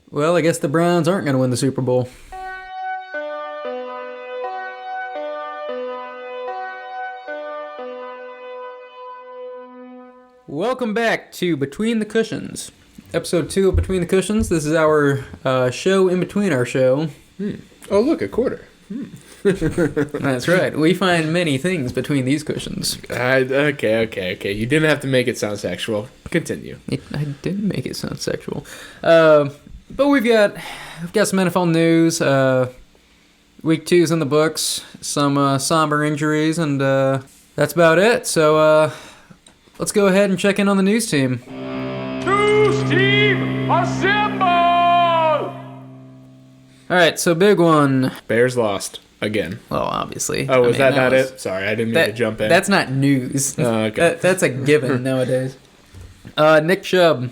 Well, I guess the Browns aren't going to win the Super Bowl. Welcome back to Between the Cushions, episode 2 of Between the Cushions. This is our show in between our show. Oh, look, a quarter. That's right. We find many things between these cushions. Okay. You didn't have to make it sound sexual. Continue. I didn't make it sound sexual. But we've got some NFL news. Week 2's in the books. Some somber injuries, and that's about it. So let's go ahead and check in on the news team. News team, assemble! All right, so big one. Bears lost again. Well, obviously. Oh, was that not it? Sorry, I didn't mean to jump in. That's not news. Oh, okay. That's a given nowadays. Nick Chubb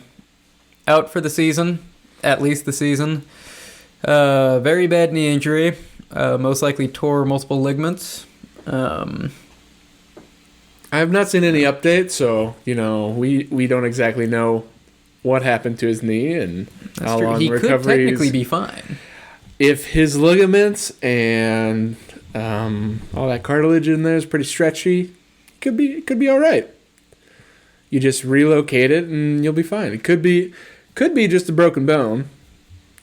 out for the season, at least the season. Very bad knee injury. Most likely tore multiple ligaments. I have not seen any updates, so we don't exactly know what happened to his knee and how long he recovery could technically be fine. If his ligaments and all that cartilage in there is pretty stretchy, it could be all right. You just relocate it and you'll be fine. It could be just a broken bone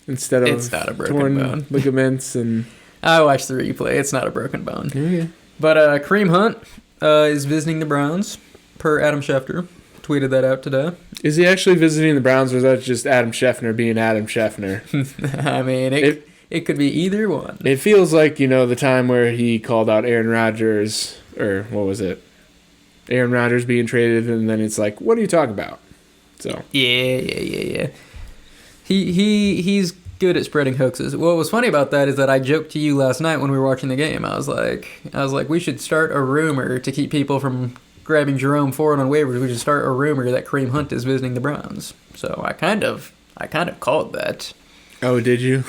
instead of it's not a broken torn bone. ligaments. And I watched the replay. It's not a broken bone. yeah. But Kareem Hunt is visiting the Browns, per Adam Schefter. Tweeted that out today. Is he actually visiting the Browns, or is that just Adam Schefter being Adam Schefter? I mean, it could be either one. It feels like, the time where he called out Aaron Rodgers, or what was it? Aaron Rodgers being traded, and then it's like, what are you talking about? So Yeah. He's good at spreading hoaxes. What was funny about that is that I joked to you last night when we were watching the game. I was like, we should start a rumor to keep people from grabbing Jerome Ford on waivers. We should start a rumor that Kareem Hunt is visiting the Browns. So I kind of called that. Oh, did you?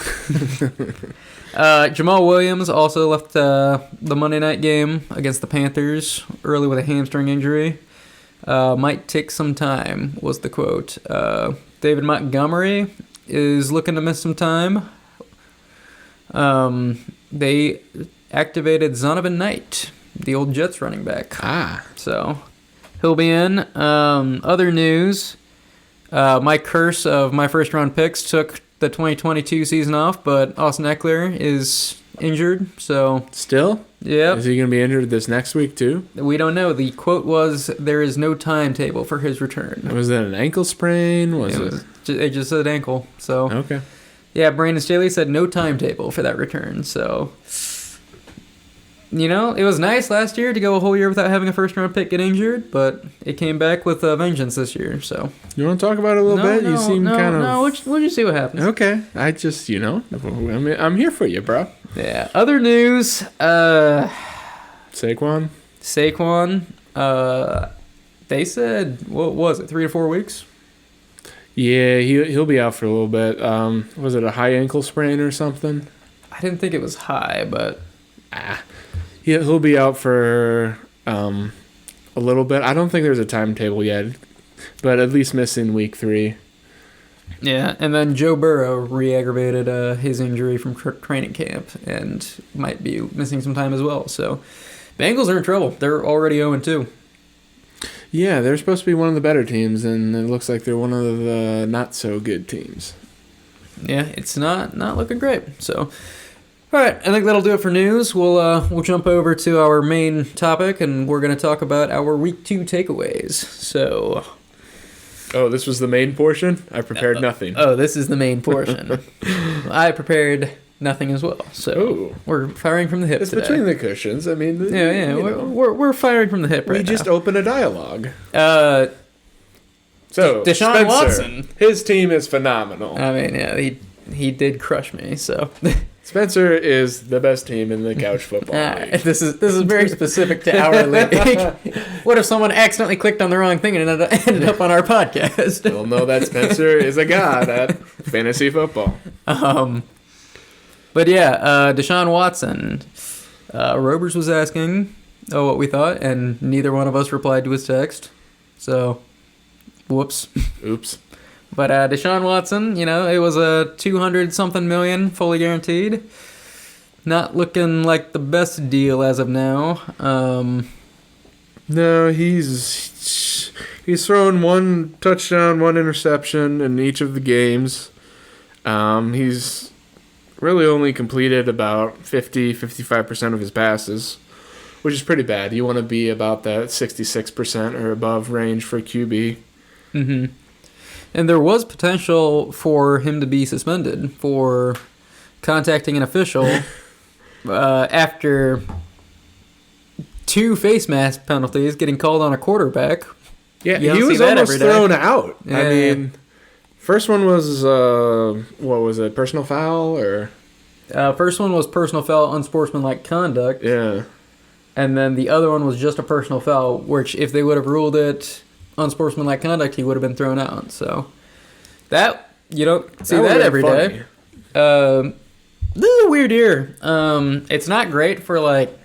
Jamal Williams also left the Monday night game against the Panthers early with a hamstring injury. Might take some time, was the quote. David Montgomery is looking to miss some time. They activated Zonovan Knight, the old Jets running back. So he'll be in. Other news, my curse of my first round picks took the 2022 season off, but Austin Eckler is injured, so... Still? Yeah. Is he going to be injured this next week, too? We don't know. The quote was, there is no timetable for his return. Was that an ankle sprain? It just said ankle, so... Okay. Yeah, Brandon Staley said no timetable for that return, so... it was nice last year to go a whole year without having a first-round pick get injured, but it came back with a vengeance this year, so... You want to talk about it a little bit? You seem kind of... No, we'll just see what happens. Okay. I just, I'm here for you, bro. Yeah. Other news, Saquon? They said, what was it, 3 to 4 weeks? Yeah, he'll be out for a little bit. Was it a high ankle sprain or something? I didn't think it was high, but... He'll be out for a little bit. I don't think there's a timetable yet, but at least missing week 3. Yeah, and then Joe Burrow re-aggravated his injury from training camp and might be missing some time as well. So Bengals are in trouble. They're already 0-2. Yeah, they're supposed to be one of the better teams, and it looks like they're one of the not-so-good teams. Yeah, it's not looking great. So... All right, I think that'll do it for news. We'll jump over to our main topic, and we're going to talk about our Week 2 takeaways. So... Oh, this was the main portion? I prepared nothing. Oh, this is the main portion. I prepared nothing as well. So we're firing from the hip today. It's between the cushions. I mean... Yeah, we're firing from the hip right now. We just opened a dialogue. So, Deshaun Spencer, Watson. His team is phenomenal. I mean, yeah, he did crush me, so... Spencer is the best team in the couch football league. This is very specific to our league. What if someone accidentally clicked on the wrong thing and ended up on our podcast? We'll know that Spencer is a god at fantasy football. But yeah, Deshaun Watson. Robers was asking what we thought, and neither one of us replied to his text. So, whoops. Oops. But Deshaun Watson, it was a 200-something million fully guaranteed. Not looking like the best deal as of now. No, he's thrown 1 touchdown, 1 interception in each of the games. He's really only completed about 55% of his passes, which is pretty bad. You want to be about that 66% or above range for QB. Mm-hmm. And there was potential for him to be suspended for contacting an official after 2 face mask penalties, getting called on a quarterback. Yeah, he was almost thrown out. Yeah. I mean, first one was, what was it, personal foul? Or first one was personal foul, unsportsmanlike conduct. Yeah. And then the other one was just a personal foul, which if they would have ruled it unsportsmanlike conduct, he would have been thrown out. So that, you don't see that every day. This is a weird year. It's not great for, like,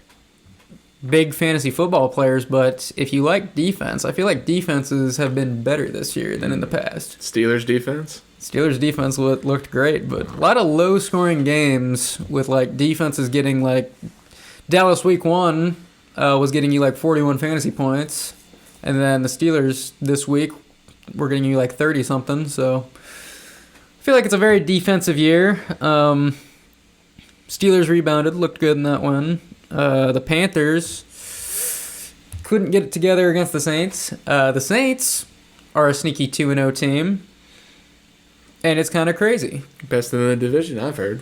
big fantasy football players, but if you like defense, I feel like defenses have been better this year than in the past. Steelers defense looked great, but a lot of low-scoring games with, like, defenses getting, like, Dallas week 1 was getting you, like, 41 fantasy points, and then the Steelers this week were getting you, like, 30-something, so I feel like it's a very defensive year. Steelers rebounded, looked good in that one. The Panthers couldn't get it together against the Saints. The Saints are a sneaky 2-0 team, and it's kind of crazy. Best in the division, I've heard.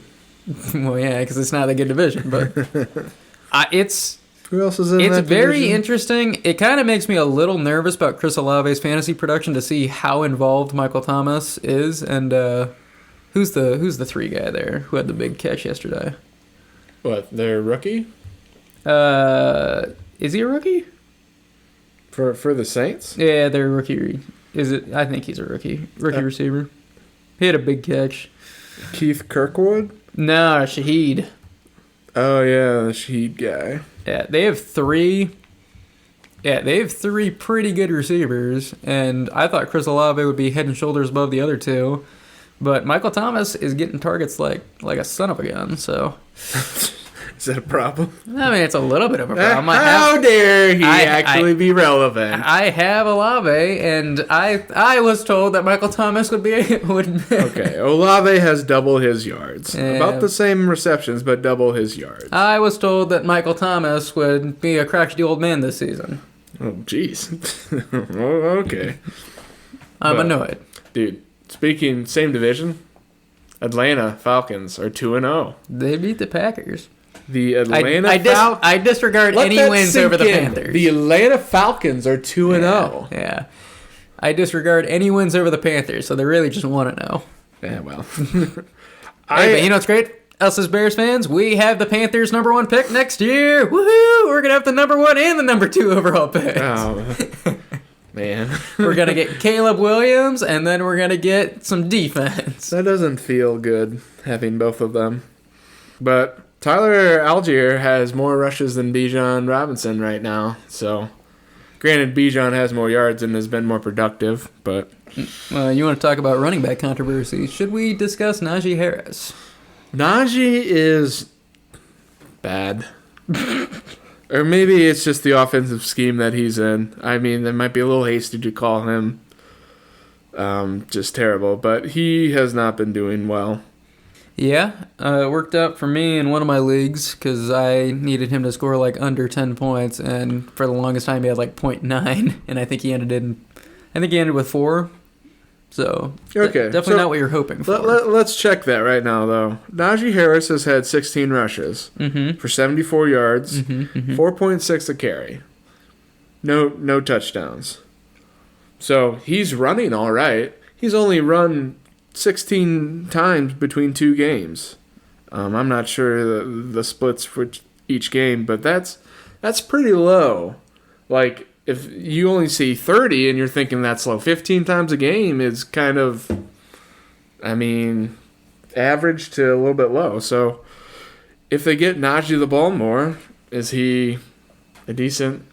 Well, yeah, because it's not a good division, but it's who else is in that It's very division? interesting. It kind of makes me a little nervous about Chris Olave's fantasy production to see how involved Michael Thomas is, and who's the 3 guy there who had the big catch yesterday? What, their rookie? Is he a rookie? For the Saints? Yeah, they're rookie. Is it? I think he's a rookie receiver. He had a big catch. Keith Kirkwood? No, Shaheed. Oh yeah, the Shaheed guy. Yeah, they have 3. Yeah, they have 3 pretty good receivers, and I thought Chris Olave would be head and shoulders above the other 2, but Michael Thomas is getting targets like a son of a gun. So. Is that a problem? I mean, it's a little bit of a problem. How dare he actually be relevant? I have Olave, and I was told that Michael Thomas would. Okay, Olave has double his yards. Yeah. About the same receptions, but double his yards. I was told that Michael Thomas would be a crotchety old man this season. Oh, jeez. Okay. I'm annoyed. Dude, speaking same division, Atlanta Falcons are 2-0. They beat the Packers. The Atlanta Falcons. I disregard any wins over the Panthers. The Atlanta Falcons are 2-0. Yeah. I disregard any wins over the Panthers, so they really just want to know. Yeah, well. But you know what's great? Us as Bears fans, we have the Panthers' #1 pick next year. Woohoo! We're going to have the #1 and the #2 overall pick. Oh, man. We're going to get Caleb Williams, and then we're going to get some defense. That doesn't feel good, having both of them. But Tyler Algier has more rushes than Bijan Robinson right now. So, granted, Bijan has more yards and has been more productive, but... You want to talk about running back controversy. Should we discuss Najee Harris? Najee is bad. Or maybe it's just the offensive scheme that he's in. I mean, it might be a little hasty to call him just terrible, but he has not been doing well. Yeah, it worked out for me in one of my leagues because I needed him to score like under 10 points, and for the longest time he had like 0.9, and I think he ended with 4. So okay, definitely not what you're hoping for. Let's check that right now, though. Najee Harris has had 16 rushes for 74 yards, 4.6 a carry, no touchdowns. So he's running all right. He's only run 16 times between 2 games. I'm not sure the splits for each game, but that's pretty low. Like, if you only see 30 and you're thinking that's low, 15 times a game is kind of, I mean, average to a little bit low. So if they get Najee the ball more, is he a decent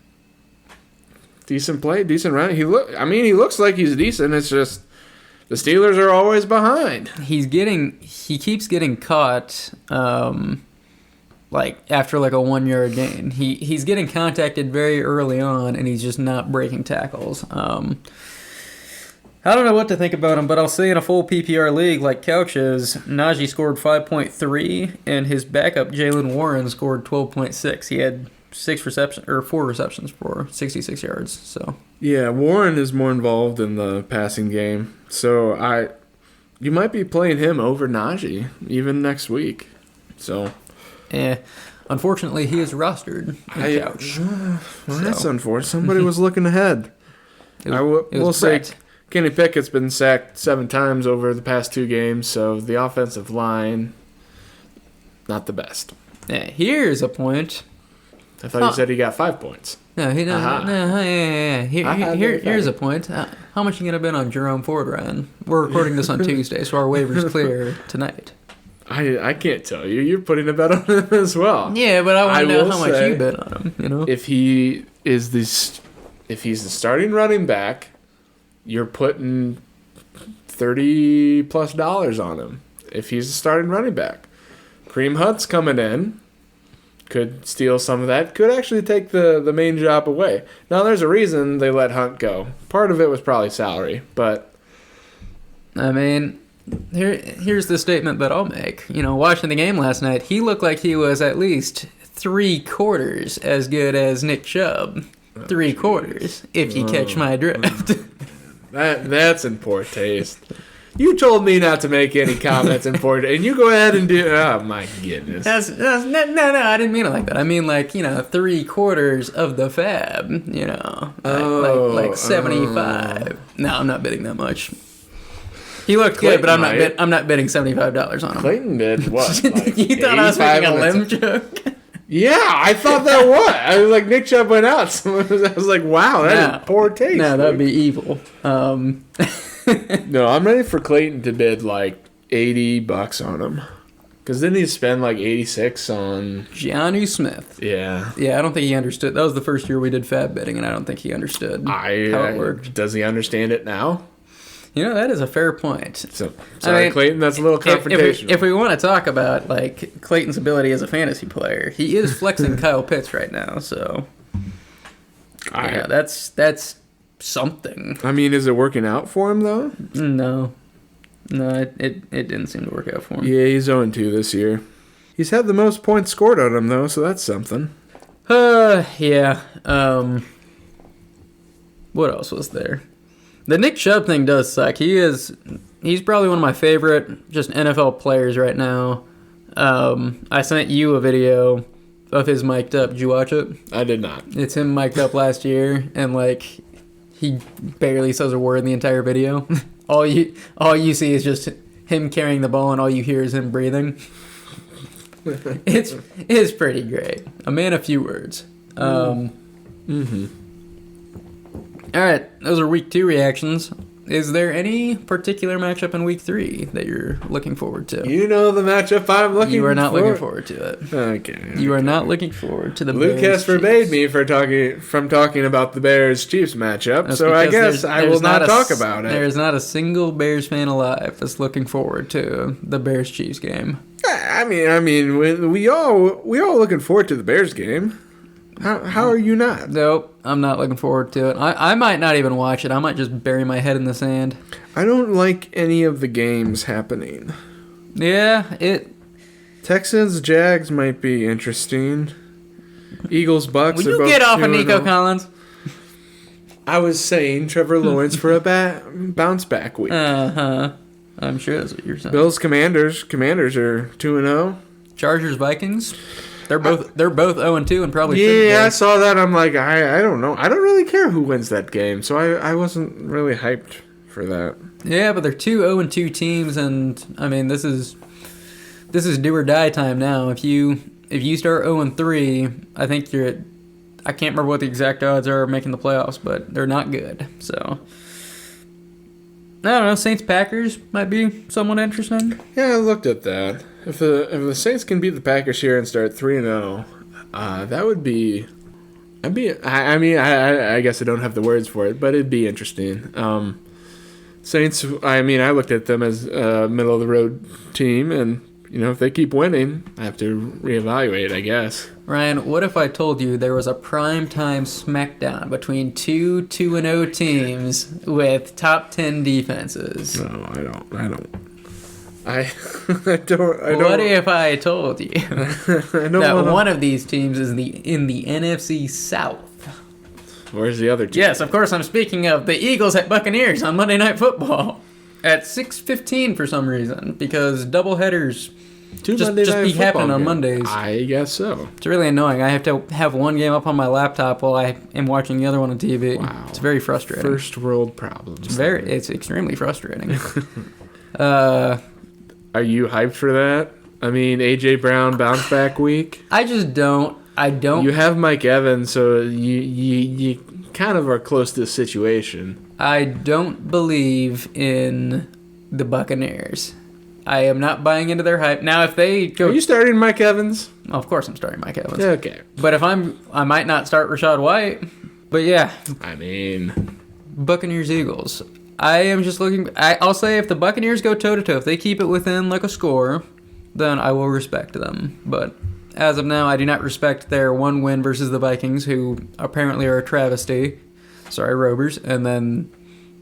play, decent run? He looks like he's decent. It's just The Steelers are always behind. He keeps getting caught, like after like a 1 yard gain. He's getting contacted very early on, and he's just not breaking tackles. I don't know what to think about him, but I'll say in a full PPR league like Couch's, Najee scored 5.3, and his backup Jalen Warren scored 12.6. He had 4 receptions for 66 yards. So yeah, Warren is more involved in the passing game, so you might be playing him over Najee even next week. So, unfortunately, he is rostered in Couch. Well, that's unfortunate. Somebody was looking ahead. We'll say Kenny Pickett's been sacked 7 times over the past 2 games, so the offensive line, not the best. Yeah, here's a point. I thought you said he got 5 points. No, he doesn't. No, here's a point. How much are you going to bet on Jerome Ford, Ryan? We're recording this on Tuesday, so our waiver's clear tonight. I can't tell you. You're putting a bet on him as well. Yeah, but I want to know how much you bet on him. You know, if he's the starting running back, you're putting $30+ on him. If he's the starting running back, Kareem Hunt's coming in, could steal some of that. Could actually take the main job away. Now, there's a reason they let Hunt go. Part of it was probably salary, but I mean, here's the statement that I'll make. You know, watching the game last night, he looked like he was at least 3/4 as good as Nick Chubb. 3/4, if you catch my drift. That's in poor taste. You told me not to make any comments in poor taste, and you go ahead and do. Oh my goodness. No, I didn't mean it like that. I mean like 3/4 of the fab. You know, like 75. No, I'm not bidding that much. He looked good, but I'm not bidding $75 on him. Clayton did what? Like you thought I was making a limb joke? Yeah, I thought that was. I was like, Nick Chubb went out. So I was like, wow, that is poor taste. No, that'd be evil. No, I'm ready for Clayton to bid like $80 on him. Because then he'd spend like 86 on Johnny Smith. Yeah. Yeah, I don't think he understood. That was the first year we did fab bidding, and I don't think he understood how it worked. Does he understand it now? You know, that is a fair point. So, sorry, Clayton, that's a little confrontational. If we want to talk about like Clayton's ability as a fantasy player, he is flexing Kyle Pitts right now. So, yeah, that's something. I mean, is it working out for him though? No, it didn't seem to work out for him. Yeah, he's 0-2 this year. He's had the most points scored on him though, so that's something. Yeah. What else was there? The Nick Chubb thing does suck. He's probably one of my favorite just NFL players right now. I sent you a video of his mic'd up. Did you watch it? I did not. It's him mic'd up last year, and like he barely says a word in the entire video. all you see is just him carrying the ball, and all you hear is him breathing. It's pretty great. A man of few words. All right, those are week 2 reactions. Is there any particular matchup in week 3 that you're looking forward to? You know the matchup I'm looking for. You are not looking forward to it. Okay. You are not looking forward to the Luke has forbade me from talking about the Bears-Chiefs matchup, That's so I guess I will not talk about it. There is not a single Bears fan alive that's looking forward to the Bears-Chiefs game. I mean, we all looking forward to the Bears game. How are you not? Nope, I'm not looking forward to it. I might not even watch it. I might just bury my head in the sand. I don't like any of the games happening. Yeah, Texans Jags might be interesting. Eagles Bucks. Will you get off of Nico Collins? I was saying Trevor Lawrence for a bounce back week. I'm sure that's what you're saying. Bills Commanders. Commanders are 2-0. Chargers Vikings. They're both 0-2 and probably should be. I saw that. I'm like, I don't know. I don't really care who wins that game, so I wasn't really hyped for that. Yeah, but they're 2 0-2 teams, and I mean this is do or die time now. If you start 0-3, I think you're at, I can't remember what the exact odds are of making the playoffs, but they're not good. So I don't know. Saints Packers might be somewhat interesting. Yeah, I looked at that. If the Saints can beat the Packers here and start 3-0, that would be. I guess I don't have the words for it, but it'd be interesting. Saints, I mean, I looked at them as a middle-of-the-road team, and, if they keep winning, I have to reevaluate, I guess. Ryan, what if I told you there was a primetime smackdown between two 2-0 teams with top 10 defenses? No, I don't. I What if I told you that one of these teams is in the NFC South? Where's the other team? Yes, of course, I'm speaking of the Eagles at Buccaneers on Monday Night Football at 6:15 for some reason, because doubleheaders just be happening on Mondays. I guess so. It's really annoying. I have to have one game up on my laptop while I am watching the other one on TV. Wow. It's very frustrating. First world problems. It's extremely frustrating. Are you hyped for that? I mean, AJ Brown bounce back week. I just don't. You have Mike Evans, so you kind of are close to the situation. I don't believe in the Buccaneers. I am not buying into their hype. Now, if they go... Are you starting Mike Evans? Of course I'm starting Mike Evans. Okay. But if I might not start Rachaad White. But yeah. I mean... Buccaneers, Eagles. I am just looking... I'll say if the Buccaneers go toe-to-toe, if they keep it within like a score, then I will respect them. But as of now, I do not respect their one win versus the Vikings, who apparently are a travesty. Sorry, Rovers. And then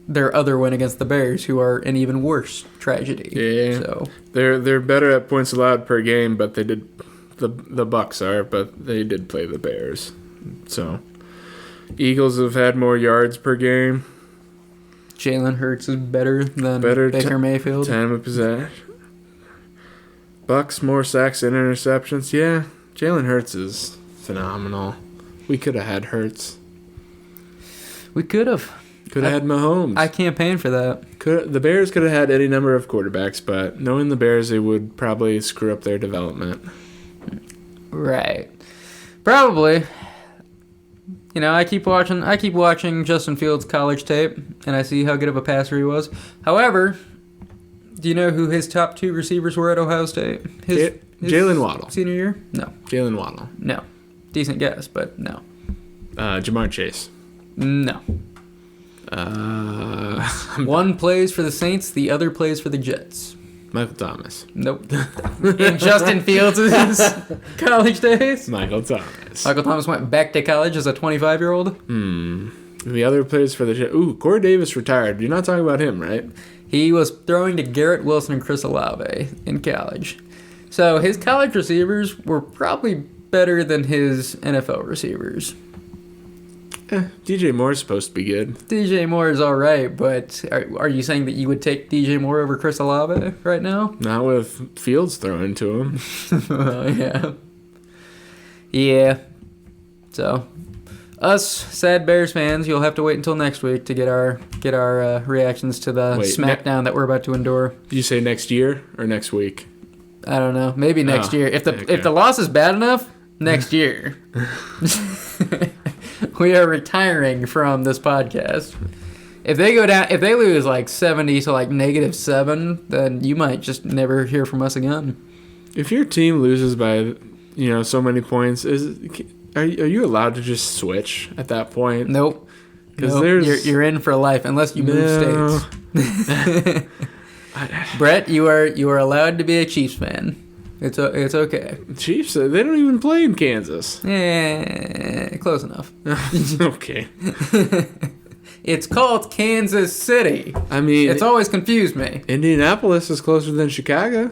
their other win against the Bears, who are an even worse tragedy. Yeah. So they're better at points allowed per game, but they did... The Bucks are, but they did play the Bears. So, Eagles have had more yards per game. Jalen Hurts is better than Baker Mayfield. Time of possession. Bucks, more sacks and interceptions. Yeah, Jalen Hurts is phenomenal. We could have had Hurts. We could have. Could have had Mahomes. I campaigned for that. The Bears could have had any number of quarterbacks, but knowing the Bears, they would probably screw up their development. Right. Probably. I keep watching Justin Fields' college tape, and I see how good of a passer he was. However, do you know who his top 2 receivers were at Ohio State? Jalen Waddle. Senior year? No. Jalen Waddle. No. Decent guess, but no. Jamar Chase. No. One plays for the Saints, the other plays for the Jets. Michael Thomas. Nope. In Justin Fields' college days? Michael Thomas. Michael Thomas went back to college as a 25-year-old? The other plays for the Jets. Ooh, Corey Davis retired. You're not talking about him, right? He was throwing to Garrett Wilson and Chris Olave in college. So his college receivers were probably better than his NFL receivers. DJ Moore's supposed to be good. DJ Moore is all right, but are you saying that you would take DJ Moore over Chris Olave right now? Not with Fields throwing to him. Yeah. Yeah. So, us sad Bears fans, you'll have to wait until next week to get our reactions to the smackdown that we're about to endure. Did you say next year or next week? I don't know. Maybe next year. If the loss is bad enough, next year. We are retiring from this podcast. If they lose like 70 to like -7, then you might just never hear from us again. If your team loses by, so many points, are you allowed to just switch at that point? Nope. Because you're in for life unless you move states. Brett, you are allowed to be a Chiefs fan. It's okay. Chiefs, they don't even play in Kansas. Yeah, close enough. Okay. It's called Kansas City. I mean, it's always confused me. Indianapolis is closer than Chicago.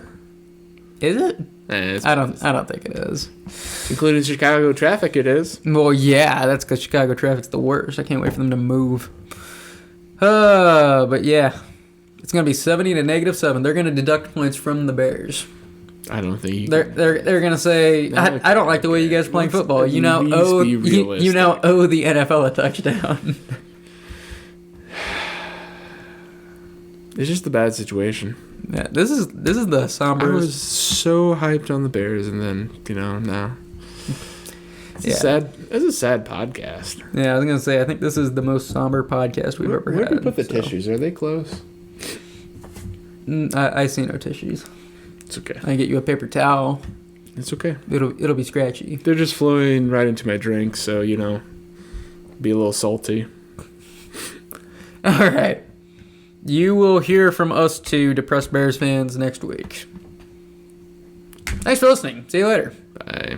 Is it? I don't think it is. Including Chicago traffic, it is. Well, yeah, that's because Chicago traffic's the worst. I can't wait for them to move. But yeah, it's gonna be 70 to -7. They're gonna deduct points from the Bears. I don't think they're gonna say I don't like the way you guys are playing football. You now owe the NFL a touchdown. It's just a bad situation. Yeah, this is the somber. I was so hyped on the Bears, and then now. It's a sad podcast. Yeah, I was gonna say I think this is the most somber podcast we've ever had. Where do you put the tissues? Are they close? I see no tissues. It's okay. I can get you a paper towel. It's okay. It'll be scratchy. They're just flowing right into my drink, so be a little salty. All right. you will hear from us two depressed Bears fans next week. Thanks for listening. See you later. Bye.